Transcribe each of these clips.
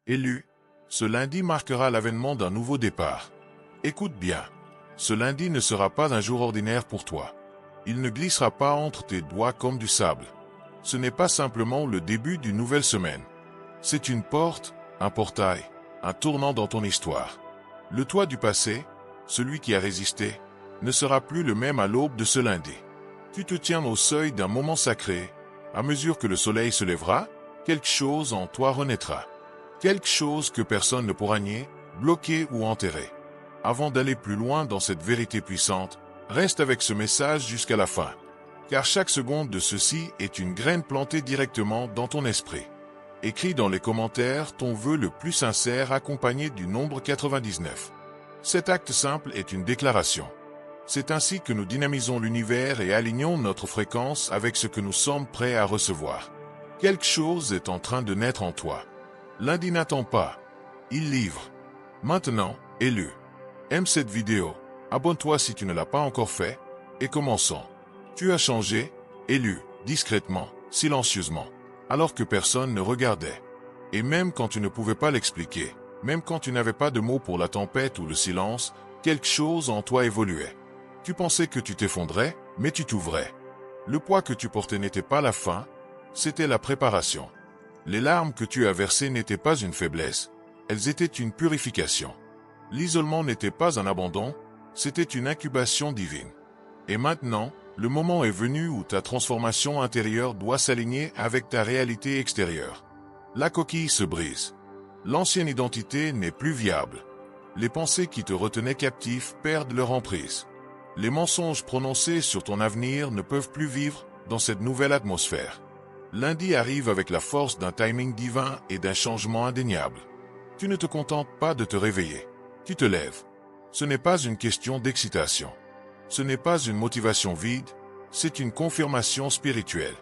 Élu, ce lundi marquera l'avènement d'un nouveau départ. Écoute bien, ce lundi ne sera pas un jour ordinaire pour toi. Il ne glissera pas entre tes doigts comme du sable. Ce n'est pas simplement le début d'une nouvelle semaine. C'est une porte, un portail, un tournant dans ton histoire. Le toi du passé, celui qui a résisté, ne sera plus le même à l'aube de ce lundi. Tu te tiens au seuil d'un moment sacré. À mesure que le soleil se lèvera, quelque chose en toi renaîtra. Quelque chose que personne ne pourra nier, bloquer ou enterrer. Avant d'aller plus loin dans cette vérité puissante, reste avec ce message jusqu'à la fin. Car chaque seconde de ceci est une graine plantée directement dans ton esprit. Écris dans les commentaires ton vœu le plus sincère accompagné du nombre 99. Cet acte simple est une déclaration. C'est ainsi que nous dynamisons l'univers et alignons notre fréquence avec ce que nous sommes prêts à recevoir. Quelque chose est en train de naître en toi. Lundi n'attend pas. Il livre. Maintenant, élu. Aime cette vidéo. Abonne-toi si tu ne l'as pas encore fait. Et commençons. Tu as changé, élu, discrètement, silencieusement, alors que personne ne regardait. Et même quand tu ne pouvais pas l'expliquer, même quand tu n'avais pas de mots pour la tempête ou le silence, quelque chose en toi évoluait. Tu pensais que tu t'effondrais, mais tu t'ouvrais. Le poids que tu portais n'était pas la fin, c'était la préparation. Les larmes que tu as versées n'étaient pas une faiblesse, elles étaient une purification. L'isolement n'était pas un abandon, c'était une incubation divine. Et maintenant, le moment est venu où ta transformation intérieure doit s'aligner avec ta réalité extérieure. La coquille se brise. L'ancienne identité n'est plus viable. Les pensées qui te retenaient captif perdent leur emprise. Les mensonges prononcés sur ton avenir ne peuvent plus vivre dans cette nouvelle atmosphère. Lundi arrive avec la force d'un timing divin et d'un changement indéniable. Tu ne te contentes pas de te réveiller. Tu te lèves. Ce n'est pas une question d'excitation. Ce n'est pas une motivation vide, c'est une confirmation spirituelle.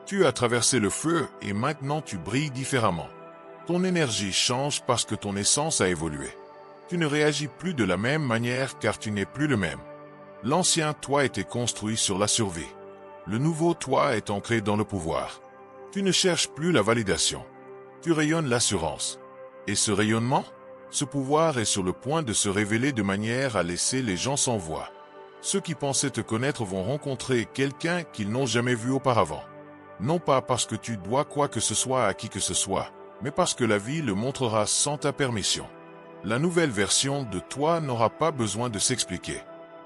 Tu as traversé le feu et maintenant tu brilles différemment. Ton énergie change parce que ton essence a évolué. Tu ne réagis plus de la même manière car tu n'es plus le même. L'ancien toi était construit sur la survie. Le nouveau toi est ancré dans le pouvoir. Tu ne cherches plus la validation. Tu rayonnes l'assurance. Et ce rayonnement, ce pouvoir est sur le point de se révéler de manière à laisser les gens sans voix. Ceux qui pensaient te connaître vont rencontrer quelqu'un qu'ils n'ont jamais vu auparavant. Non pas parce que tu dois quoi que ce soit à qui que ce soit, mais parce que la vie le montrera sans ta permission. La nouvelle version de toi n'aura pas besoin de s'expliquer.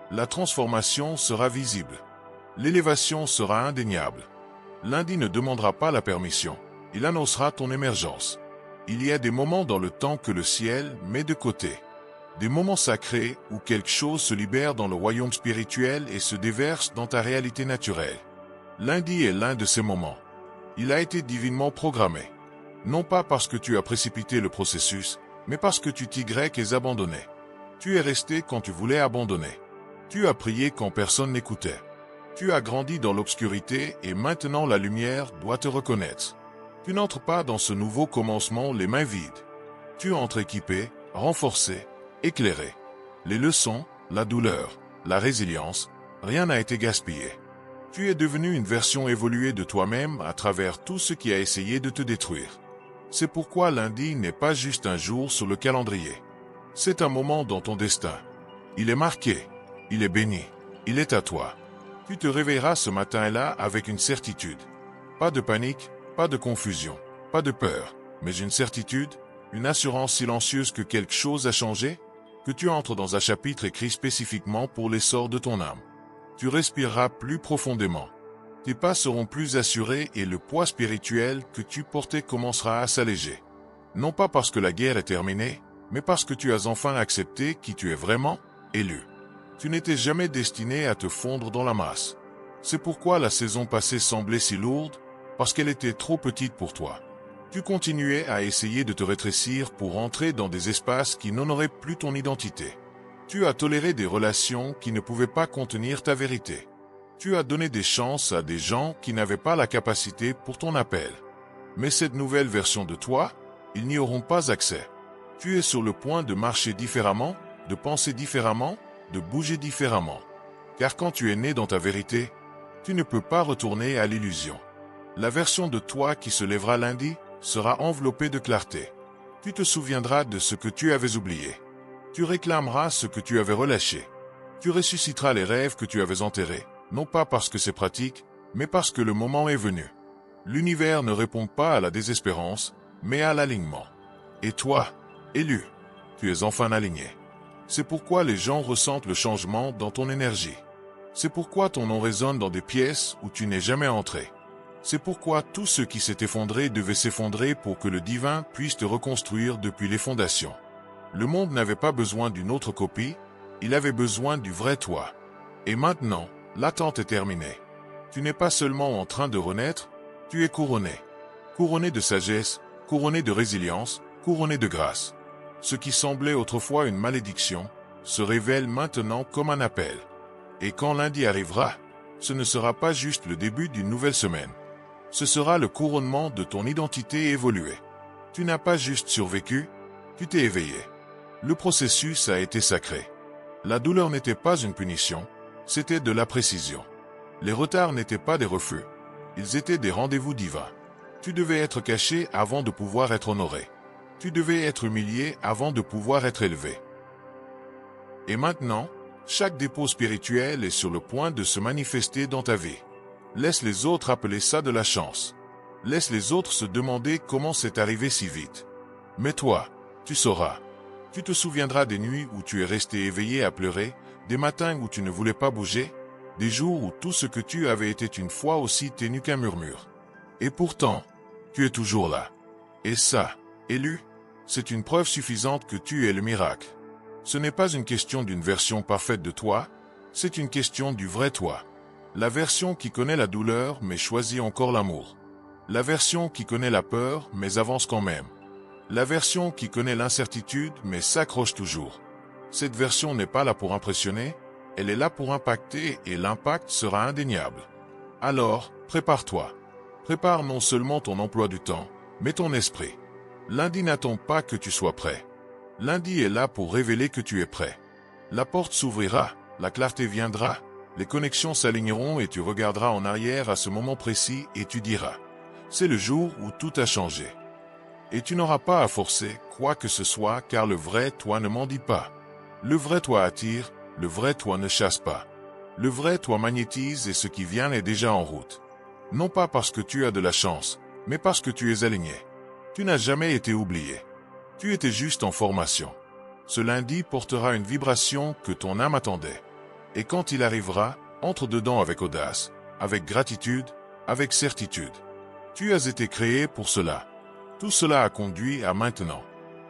La transformation sera visible. L'élévation sera indéniable. Lundi ne demandera pas la permission, il annoncera ton émergence. Il y a des moments dans le temps que le ciel met de côté. Des moments sacrés où quelque chose se libère dans le royaume spirituel et se déverse dans ta réalité naturelle. Lundi est l'un de ces moments. Il a été divinement programmé. Non pas parce que tu as précipité le processus, mais parce que tu t'y es abandonné. Tu es resté quand tu voulais abandonner. Tu as prié quand personne n'écoutait. Tu as grandi dans l'obscurité et maintenant la lumière doit te reconnaître. Tu n'entres pas dans ce nouveau commencement les mains vides. Tu entres équipé, renforcé, éclairé. Les leçons, la douleur, la résilience, rien n'a été gaspillé. Tu es devenu une version évoluée de toi-même à travers tout ce qui a essayé de te détruire. C'est pourquoi lundi n'est pas juste un jour sur le calendrier. C'est un moment dans ton destin. Il est marqué, il est béni, il est à toi. Tu te réveilleras ce matin-là avec une certitude. Pas de panique, pas de confusion, pas de peur, mais une certitude, une assurance silencieuse que quelque chose a changé, que tu entres dans un chapitre écrit spécifiquement pour l'essor de ton âme. Tu respireras plus profondément. Tes pas seront plus assurés et le poids spirituel que tu portais commencera à s'alléger. Non pas parce que la guerre est terminée, mais parce que tu as enfin accepté qui tu es vraiment, élu. Tu n'étais jamais destiné à te fondre dans la masse. C'est pourquoi la saison passée semblait si lourde, parce qu'elle était trop petite pour toi. Tu continuais à essayer de te rétrécir pour entrer dans des espaces qui n'honoraient plus ton identité. Tu as toléré des relations qui ne pouvaient pas contenir ta vérité. Tu as donné des chances à des gens qui n'avaient pas la capacité pour ton appel. Mais cette nouvelle version de toi, ils n'y auront pas accès. Tu es sur le point de marcher différemment, de penser différemment, de bouger différemment. Car quand tu es né dans ta vérité, tu ne peux pas retourner à l'illusion. La version de toi qui se lèvera lundi sera enveloppée de clarté. Tu te souviendras de ce que tu avais oublié. Tu réclameras ce que tu avais relâché. Tu ressusciteras les rêves que tu avais enterrés, non pas parce que c'est pratique, mais parce que le moment est venu. L'univers ne répond pas à la désespérance, mais à l'alignement. Et toi, élu, tu es enfin aligné. C'est pourquoi les gens ressentent le changement dans ton énergie. C'est pourquoi ton nom résonne dans des pièces où tu n'es jamais entré. C'est pourquoi tout ce qui s'est effondré devait s'effondrer pour que le divin puisse te reconstruire depuis les fondations. Le monde n'avait pas besoin d'une autre copie, il avait besoin du vrai toi. Et maintenant, l'attente est terminée. Tu n'es pas seulement en train de renaître, tu es couronné. Couronné de sagesse, couronné de résilience, couronné de grâce. Ce qui semblait autrefois une malédiction, se révèle maintenant comme un appel. Et quand lundi arrivera, ce ne sera pas juste le début d'une nouvelle semaine. Ce sera le couronnement de ton identité évoluée. Tu n'as pas juste survécu, tu t'es éveillé. Le processus a été sacré. La douleur n'était pas une punition, c'était de la précision. Les retards n'étaient pas des refus, ils étaient des rendez-vous divins. Tu devais être caché avant de pouvoir être honoré. Tu devais être humilié avant de pouvoir être élevé. Et maintenant, chaque dépôt spirituel est sur le point de se manifester dans ta vie. Laisse les autres appeler ça de la chance. Laisse les autres se demander comment c'est arrivé si vite. Mais toi, tu sauras. Tu te souviendras des nuits où tu es resté éveillé à pleurer, des matins où tu ne voulais pas bouger, des jours où tout ce que tu avais été une fois aussi ténu qu'un murmure. Et pourtant, tu es toujours là. Et ça, élu, c'est une preuve suffisante que tu es le miracle. Ce n'est pas une question d'une version parfaite de toi, c'est une question du vrai toi. La version qui connaît la douleur mais choisit encore l'amour. La version qui connaît la peur mais avance quand même. La version qui connaît l'incertitude mais s'accroche toujours. Cette version n'est pas là pour impressionner, elle est là pour impacter et l'impact sera indéniable. Alors, prépare-toi. Prépare non seulement ton emploi du temps, mais ton esprit. Lundi n'attend pas que tu sois prêt. Lundi est là pour révéler que tu es prêt. La porte s'ouvrira, la clarté viendra, les connexions s'aligneront et tu regarderas en arrière à ce moment précis et tu diras « C'est le jour où tout a changé ». Et tu n'auras pas à forcer quoi que ce soit car le vrai toi ne mendie pas. Le vrai toi attire, le vrai toi ne chasse pas. Le vrai toi magnétise et ce qui vient est déjà en route. Non pas parce que tu as de la chance, mais parce que tu es aligné. Tu n'as jamais été oublié. Tu étais juste en formation. Ce lundi portera une vibration que ton âme attendait. Et quand il arrivera, entre dedans avec audace, avec gratitude, avec certitude. Tu as été créé pour cela. Tout cela a conduit à maintenant.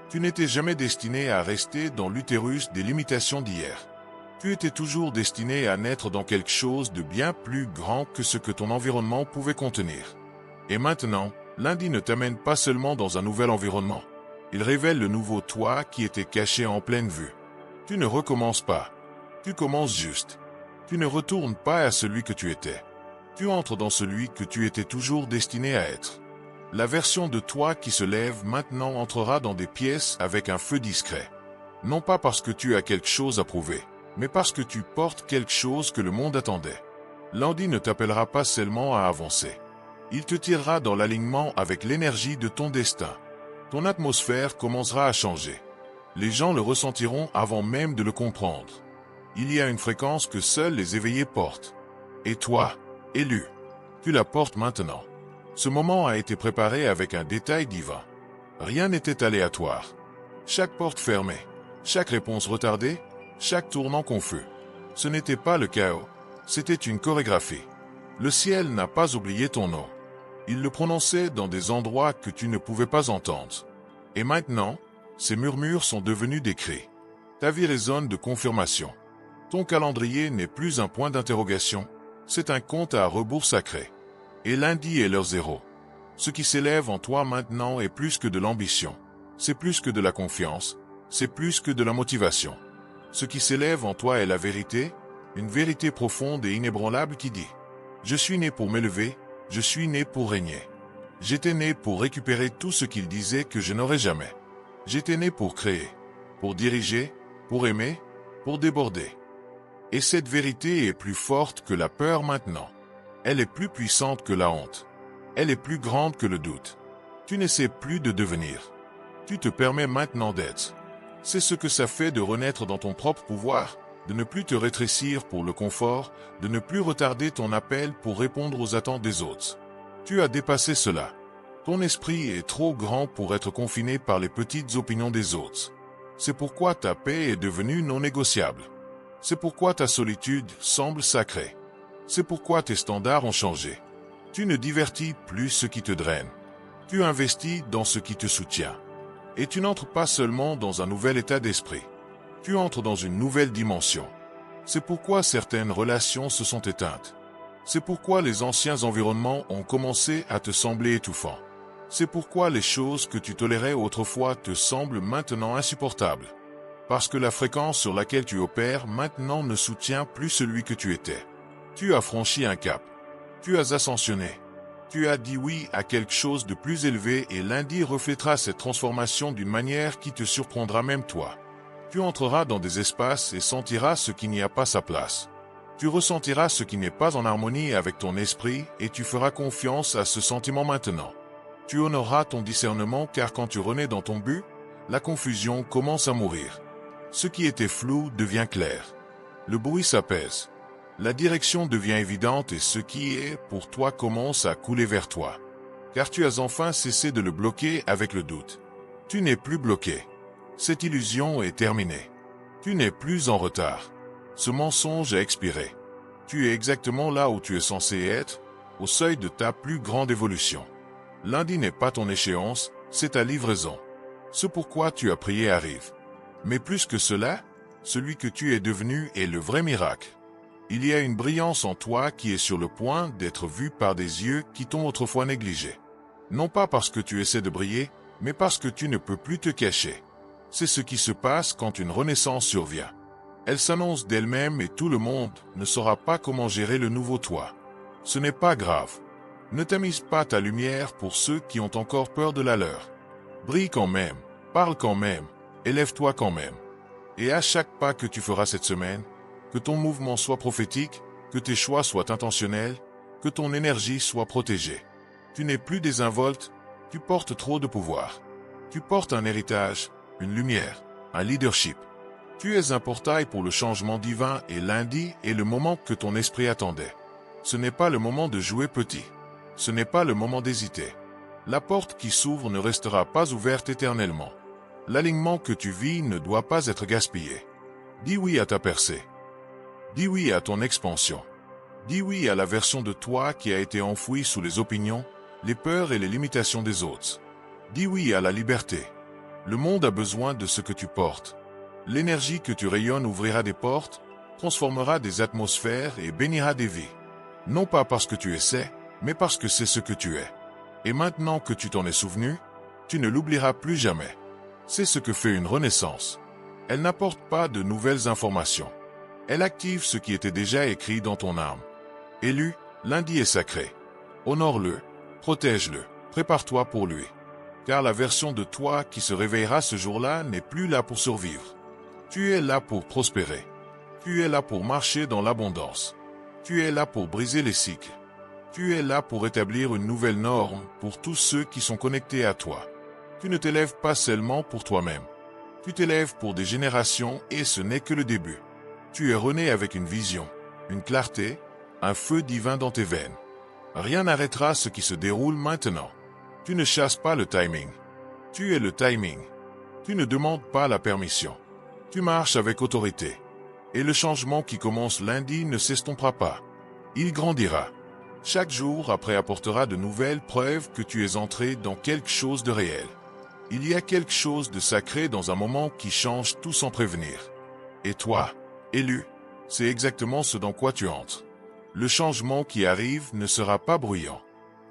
Tu n'étais jamais destiné à rester dans l'utérus des limitations d'hier. Tu étais toujours destiné à naître dans quelque chose de bien plus grand que ce que ton environnement pouvait contenir. Et maintenant, lundi ne t'amène pas seulement dans un nouvel environnement. Il révèle le nouveau toi qui était caché en pleine vue. Tu ne recommences pas. Tu commences juste. Tu ne retournes pas à celui que tu étais. Tu entres dans celui que tu étais toujours destiné à être. La version de toi qui se lève maintenant entrera dans des pièces avec un feu discret. Non pas parce que tu as quelque chose à prouver, mais parce que tu portes quelque chose que le monde attendait. Lundi ne t'appellera pas seulement à avancer. Il te tirera dans l'alignement avec l'énergie de ton destin. Ton atmosphère commencera à changer. Les gens le ressentiront avant même de le comprendre. Il y a une fréquence que seuls les éveillés portent. Et toi, élu, tu la portes maintenant. Ce moment a été préparé avec un détail divin. Rien n'était aléatoire. Chaque porte fermée, chaque réponse retardée, chaque tournant confus. Ce n'était pas le chaos, c'était une chorégraphie. Le ciel n'a pas oublié ton nom. Il le prononçait dans des endroits que tu ne pouvais pas entendre. Et maintenant, ces murmures sont devenus des cris. Ta vie résonne de confirmation. Ton calendrier n'est plus un point d'interrogation, c'est un compte à rebours sacré. Et lundi est l'heure zéro. Ce qui s'élève en toi maintenant est plus que de l'ambition. C'est plus que de la confiance. C'est plus que de la motivation. Ce qui s'élève en toi est la vérité, une vérité profonde et inébranlable qui dit « Je suis né pour m'élever, je suis né pour régner. J'étais né pour récupérer tout ce qu'il disait que je n'aurais jamais. J'étais né pour créer, pour diriger, pour aimer, pour déborder. » Et cette vérité est plus forte que la peur maintenant. Elle est plus puissante que la honte. Elle est plus grande que le doute. Tu n'essaies plus de devenir. Tu te permets maintenant d'être. C'est ce que ça fait de renaître dans ton propre pouvoir, de ne plus te rétrécir pour le confort, de ne plus retarder ton appel pour répondre aux attentes des autres. Tu as dépassé cela. Ton esprit est trop grand pour être confiné par les petites opinions des autres. C'est pourquoi ta paix est devenue non négociable. C'est pourquoi ta solitude semble sacrée. C'est pourquoi tes standards ont changé. Tu ne divertis plus ce qui te draine. Tu investis dans ce qui te soutient. Et tu n'entres pas seulement dans un nouvel état d'esprit. Tu entres dans une nouvelle dimension. C'est pourquoi certaines relations se sont éteintes. C'est pourquoi les anciens environnements ont commencé à te sembler étouffants. C'est pourquoi les choses que tu tolérais autrefois te semblent maintenant insupportables. Parce que la fréquence sur laquelle tu opères maintenant ne soutient plus celui que tu étais. Tu as franchi un cap. Tu as ascensionné. Tu as dit oui à quelque chose de plus élevé et lundi reflétera cette transformation d'une manière qui te surprendra même toi. Tu entreras dans des espaces et sentiras ce qui n'y a pas sa place. Tu ressentiras ce qui n'est pas en harmonie avec ton esprit et tu feras confiance à ce sentiment maintenant. Tu honoreras ton discernement car quand tu renais dans ton but, la confusion commence à mourir. Ce qui était flou devient clair. Le bruit s'apaise. La direction devient évidente et ce qui est pour toi commence à couler vers toi. Car tu as enfin cessé de le bloquer avec le doute. Tu n'es plus bloqué. Cette illusion est terminée. Tu n'es plus en retard. Ce mensonge a expiré. Tu es exactement là où tu es censé être, au seuil de ta plus grande évolution. Lundi n'est pas ton échéance, c'est ta livraison. Ce pourquoi tu as prié arrive. Mais plus que cela, celui que tu es devenu est le vrai miracle. Il y a une brillance en toi qui est sur le point d'être vue par des yeux qui t'ont autrefois négligé. Non pas parce que tu essaies de briller, mais parce que tu ne peux plus te cacher. C'est ce qui se passe quand une renaissance survient. Elle s'annonce d'elle-même et tout le monde ne saura pas comment gérer le nouveau toi. Ce n'est pas grave. Ne tamise pas ta lumière pour ceux qui ont encore peur de la leur. Brille quand même, parle quand même, élève-toi quand même. Et à chaque pas que tu feras cette semaine, que ton mouvement soit prophétique, que tes choix soient intentionnels, que ton énergie soit protégée. Tu n'es plus désinvolte, tu portes trop de pouvoir. Tu portes un héritage, une lumière, un leadership. Tu es un portail pour le changement divin et lundi est le moment que ton esprit attendait. Ce n'est pas le moment de jouer petit. Ce n'est pas le moment d'hésiter. La porte qui s'ouvre ne restera pas ouverte éternellement. L'alignement que tu vis ne doit pas être gaspillé. Dis oui à ta percée. Dis oui à ton expansion. Dis oui à la version de toi qui a été enfouie sous les opinions, les peurs et les limitations des autres. Dis oui à la liberté. Le monde a besoin de ce que tu portes. L'énergie que tu rayonnes ouvrira des portes, transformera des atmosphères et bénira des vies. Non pas parce que tu essaies, mais parce que c'est ce que tu es. Et maintenant que tu t'en es souvenu, tu ne l'oublieras plus jamais. C'est ce que fait une renaissance. Elle n'apporte pas de nouvelles informations. Elle active ce qui était déjà écrit dans ton âme. Élu, lundi est sacré. Honore-le, protège-le, prépare-toi pour lui. Car la version de toi qui se réveillera ce jour-là n'est plus là pour survivre. Tu es là pour prospérer. Tu es là pour marcher dans l'abondance. Tu es là pour briser les cycles. Tu es là pour établir une nouvelle norme pour tous ceux qui sont connectés à toi. Tu ne t'élèves pas seulement pour toi-même. Tu t'élèves pour des générations et ce n'est que le début. Tu es rené avec une vision, une clarté, un feu divin dans tes veines. Rien n'arrêtera ce qui se déroule maintenant. Tu ne chasses pas le timing. Tu es le timing. Tu ne demandes pas la permission. Tu marches avec autorité. Et le changement qui commence lundi ne s'estompera pas. Il grandira. Chaque jour après apportera de nouvelles preuves que tu es entré dans quelque chose de réel. Il y a quelque chose de sacré dans un moment qui change tout sans prévenir. Et toi, élu, c'est exactement ce dans quoi tu entres. Le changement qui arrive ne sera pas bruyant.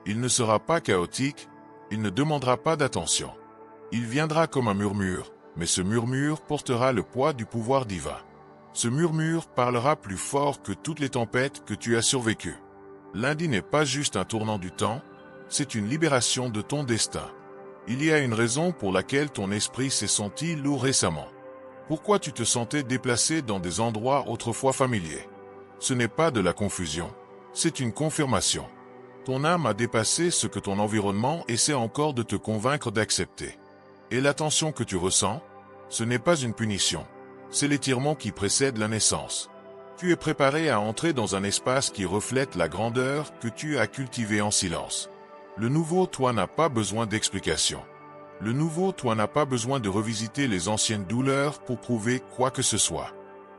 Il ne sera pas chaotique, il ne demandera pas d'attention. Il viendra comme un murmure, mais ce murmure portera le poids du pouvoir divin. Ce murmure parlera plus fort que toutes les tempêtes que tu as survécues. Lundi n'est pas juste un tournant du temps, c'est une libération de ton destin. Il y a une raison pour laquelle ton esprit s'est senti lourd récemment. Pourquoi tu te sentais déplacé dans des endroits autrefois familiers? Ce n'est pas de la confusion, c'est une confirmation. Ton âme a dépassé ce que ton environnement essaie encore de te convaincre d'accepter. Et la tension que tu ressens, ce n'est pas une punition. C'est l'étirement qui précède la naissance. Tu es préparé à entrer dans un espace qui reflète la grandeur que tu as cultivée en silence. Le nouveau toi n'a pas besoin d'explication. Le nouveau toi n'a pas besoin de revisiter les anciennes douleurs pour prouver quoi que ce soit.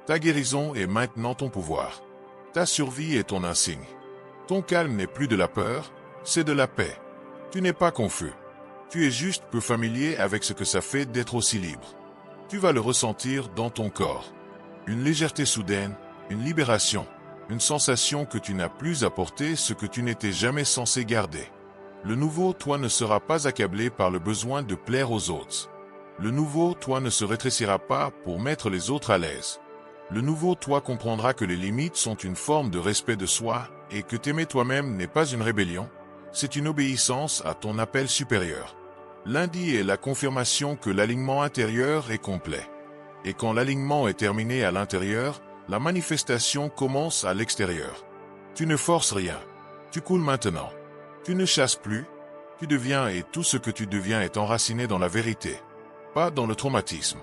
Ta guérison est maintenant ton pouvoir. Ta survie est ton insigne. Ton calme n'est plus de la peur, c'est de la paix. Tu n'es pas confus. Tu es juste peu familier avec ce que ça fait d'être aussi libre. Tu vas le ressentir dans ton corps. Une légèreté soudaine, une libération, une sensation que tu n'as plus à porter ce que tu n'étais jamais censé garder. Le nouveau toi ne sera pas accablé par le besoin de plaire aux autres. Le nouveau toi ne se rétrécira pas pour mettre les autres à l'aise. Le nouveau toi comprendra que les limites sont une forme de respect de soi et que t'aimer toi-même n'est pas une rébellion, c'est une obéissance à ton appel supérieur. Lundi est la confirmation que l'alignement intérieur est complet. Et quand l'alignement est terminé à l'intérieur, la manifestation commence à l'extérieur. Tu ne forces rien. Tu coules maintenant. Tu ne chasses plus. Tu deviens et tout ce que tu deviens est enraciné dans la vérité, pas dans le traumatisme.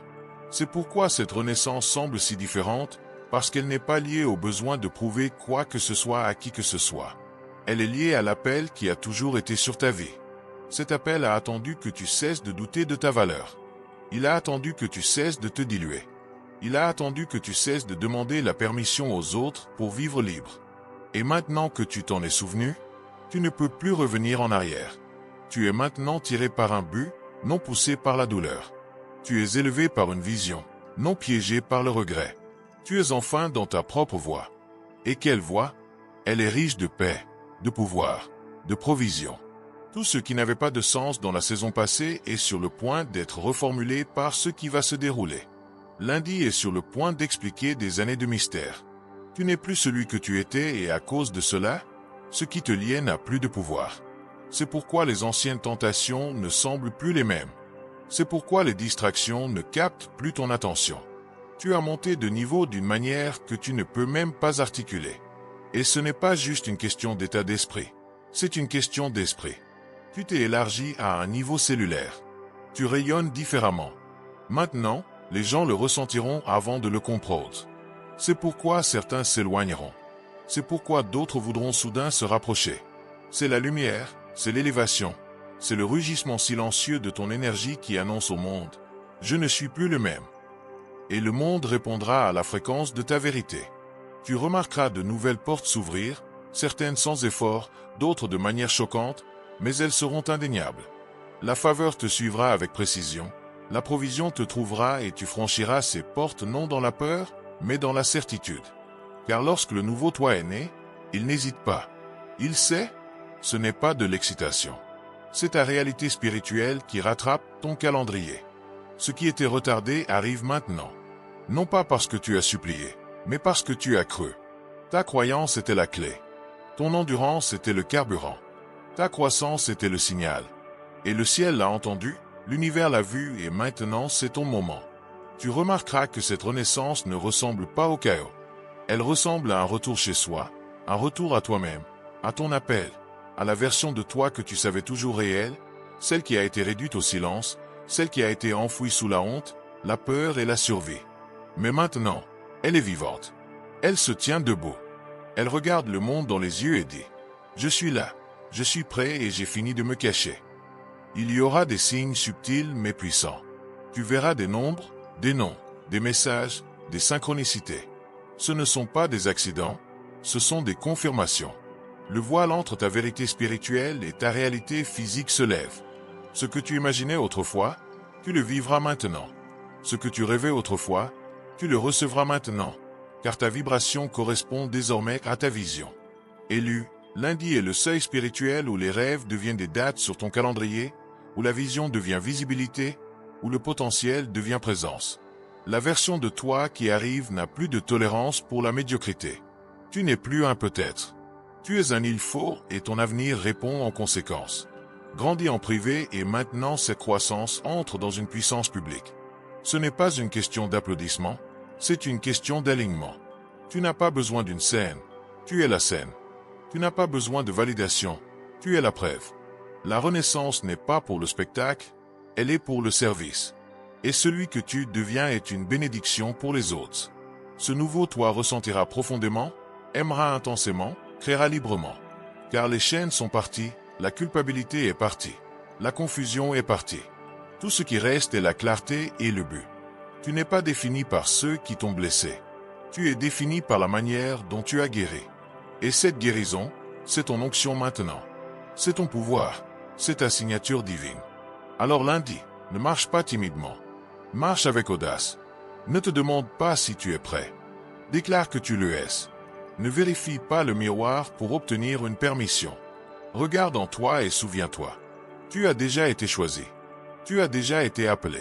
C'est pourquoi cette renaissance semble si différente, parce qu'elle n'est pas liée au besoin de prouver quoi que ce soit à qui que ce soit. Elle est liée à l'appel qui a toujours été sur ta vie. Cet appel a attendu que tu cesses de douter de ta valeur. Il a attendu que tu cesses de te diluer. Il a attendu que tu cesses de demander la permission aux autres pour vivre libre. Et maintenant que tu t'en es souvenu, tu ne peux plus revenir en arrière. Tu es maintenant tiré par un but, non poussé par la douleur. Tu es élevé par une vision, non piégé par le regret. Tu es enfin dans ta propre voie. Et quelle voie? Elle est riche de paix, de pouvoir, de provision. Tout ce qui n'avait pas de sens dans la saison passée est sur le point d'être reformulé par ce qui va se dérouler. Lundi est sur le point d'expliquer des années de mystère. Tu n'es plus celui que tu étais et à cause de cela, ce qui te liait n'a plus de pouvoir. C'est pourquoi les anciennes tentations ne semblent plus les mêmes. C'est pourquoi les distractions ne captent plus ton attention. Tu as monté de niveau d'une manière que tu ne peux même pas articuler. Et ce n'est pas juste une question d'état d'esprit. C'est une question d'esprit. Tu t'es élargi à un niveau cellulaire. Tu rayonnes différemment. Maintenant, les gens le ressentiront avant de le comprendre. C'est pourquoi certains s'éloigneront. C'est pourquoi d'autres voudront soudain se rapprocher. C'est la lumière, c'est l'élévation, c'est le rugissement silencieux de ton énergie qui annonce au monde « Je ne suis plus le même ». Et le monde répondra à la fréquence de ta vérité. Tu remarqueras de nouvelles portes s'ouvrir, certaines sans effort, d'autres de manière choquante, mais elles seront indéniables. La faveur te suivra avec précision, la provision te trouvera et tu franchiras ces portes non dans la peur, mais dans la certitude. Car lorsque le nouveau toi est né, il n'hésite pas. Il sait, ce n'est pas de l'excitation. C'est ta réalité spirituelle qui rattrape ton calendrier. Ce qui était retardé arrive maintenant. Non pas parce que tu as supplié, mais parce que tu as cru. Ta croyance était la clé. Ton endurance était le carburant. Ta croissance était le signal. Et le ciel l'a entendu, l'univers l'a vu et maintenant c'est ton moment. Tu remarqueras que cette renaissance ne ressemble pas au chaos. Elle ressemble à un retour chez soi, un retour à toi-même, à ton appel, à la version de toi que tu savais toujours réelle, celle qui a été réduite au silence, celle qui a été enfouie sous la honte, la peur et la survie. Mais maintenant, elle est vivante. Elle se tient debout. Elle regarde le monde dans les yeux et dit « Je suis là, je suis prêt et j'ai fini de me cacher ». Il y aura des signes subtils mais puissants. Tu verras des nombres, des noms, des messages, des synchronicités. Ce ne sont pas des accidents, ce sont des confirmations. Le voile entre ta vérité spirituelle et ta réalité physique se lève. Ce que tu imaginais autrefois, tu le vivras maintenant. Ce que tu rêvais autrefois, tu le recevras maintenant, car ta vibration correspond désormais à ta vision. Élu, lundi est le seuil spirituel où les rêves deviennent des dates sur ton calendrier, où la vision devient visibilité, où le potentiel devient présence. La version de toi qui arrive n'a plus de tolérance pour la médiocrité. Tu n'es plus un peut-être. Tu es un il faut et ton avenir répond en conséquence. Grandis en privé et maintenant cette croissance entre dans une puissance publique. Ce n'est pas une question d'applaudissement, c'est une question d'alignement. Tu n'as pas besoin d'une scène, tu es la scène. Tu n'as pas besoin de validation, tu es la preuve. La renaissance n'est pas pour le spectacle, elle est pour le service. Et celui que tu deviens est une bénédiction pour les autres. Ce nouveau toi ressentira profondément, aimera intensément, créera librement. Car les chaînes sont parties, la culpabilité est partie, la confusion est partie. Tout ce qui reste est la clarté et le but. Tu n'es pas défini par ceux qui t'ont blessé. Tu es défini par la manière dont tu as guéri. Et cette guérison, c'est ton onction maintenant. C'est ton pouvoir, c'est ta signature divine. Alors lundi, ne marche pas timidement. Marche avec audace. Ne te demande pas si tu es prêt. Déclare que tu le es. Ne vérifie pas le miroir pour obtenir une permission. Regarde en toi et souviens-toi. Tu as déjà été choisi. Tu as déjà été appelé.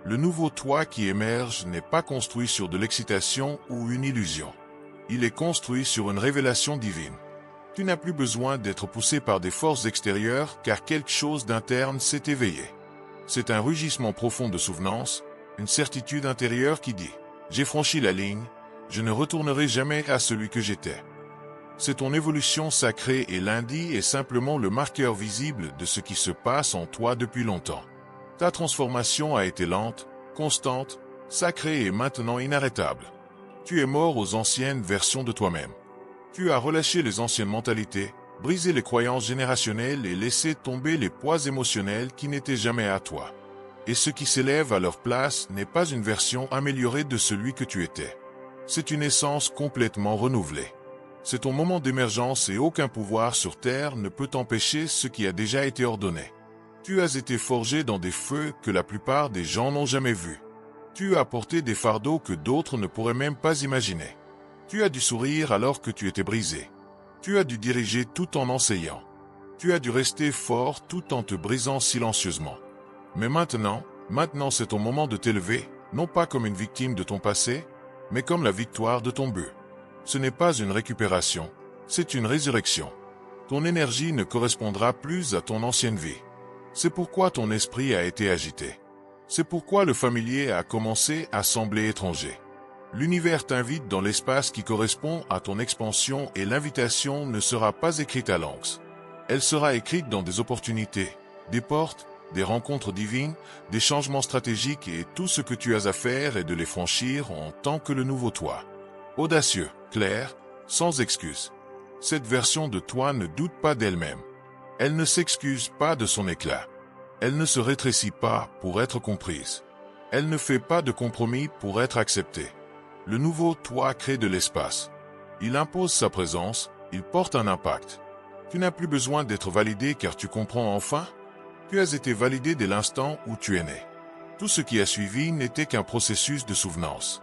Le nouveau toi qui émerge n'est pas construit sur de l'excitation ou une illusion. Il est construit sur une révélation divine. Tu n'as plus besoin d'être poussé par des forces extérieures car quelque chose d'interne s'est éveillé. C'est un rugissement profond de souvenance, une certitude intérieure qui dit « J'ai franchi la ligne, je ne retournerai jamais à celui que j'étais ». C'est ton évolution sacrée et lundi est simplement le marqueur visible de ce qui se passe en toi depuis longtemps. Ta transformation a été lente, constante, sacrée et maintenant inarrêtable. Tu es mort aux anciennes versions de toi-même. Tu as relâché les anciennes mentalités, brisé les croyances générationnelles et laissé tomber les poids émotionnels qui n'étaient jamais à toi. Et ce qui s'élève à leur place n'est pas une version améliorée de celui que tu étais. C'est une essence complètement renouvelée. C'est ton moment d'émergence et aucun pouvoir sur terre ne peut empêcher ce qui a déjà été ordonné. Tu as été forgé dans des feux que la plupart des gens n'ont jamais vus. Tu as porté des fardeaux que d'autres ne pourraient même pas imaginer. Tu as dû sourire alors que tu étais brisé. Tu as dû diriger tout en enseignant. Tu as dû rester fort tout en te brisant silencieusement. Mais maintenant c'est ton moment de t'élever, non pas comme une victime de ton passé, mais comme la victoire de ton but. Ce n'est pas une récupération, c'est une résurrection. Ton énergie ne correspondra plus à ton ancienne vie. C'est pourquoi ton esprit a été agité. C'est pourquoi le familier a commencé à sembler étranger. L'univers t'invite dans l'espace qui correspond à ton expansion et l'invitation ne sera pas écrite à l'encre. Elle sera écrite dans des opportunités, des portes, des rencontres divines, des changements stratégiques et tout ce que tu as à faire est de les franchir en tant que le nouveau toi. Audacieux, clair, sans excuse. Cette version de toi ne doute pas d'elle-même. Elle ne s'excuse pas de son éclat. Elle ne se rétrécit pas pour être comprise. Elle ne fait pas de compromis pour être acceptée. Le nouveau toi crée de l'espace. Il impose sa présence, il porte un impact. Tu n'as plus besoin d'être validé car tu comprends enfin. Tu as été validé dès l'instant où tu es né. Tout ce qui a suivi n'était qu'un processus de souvenance.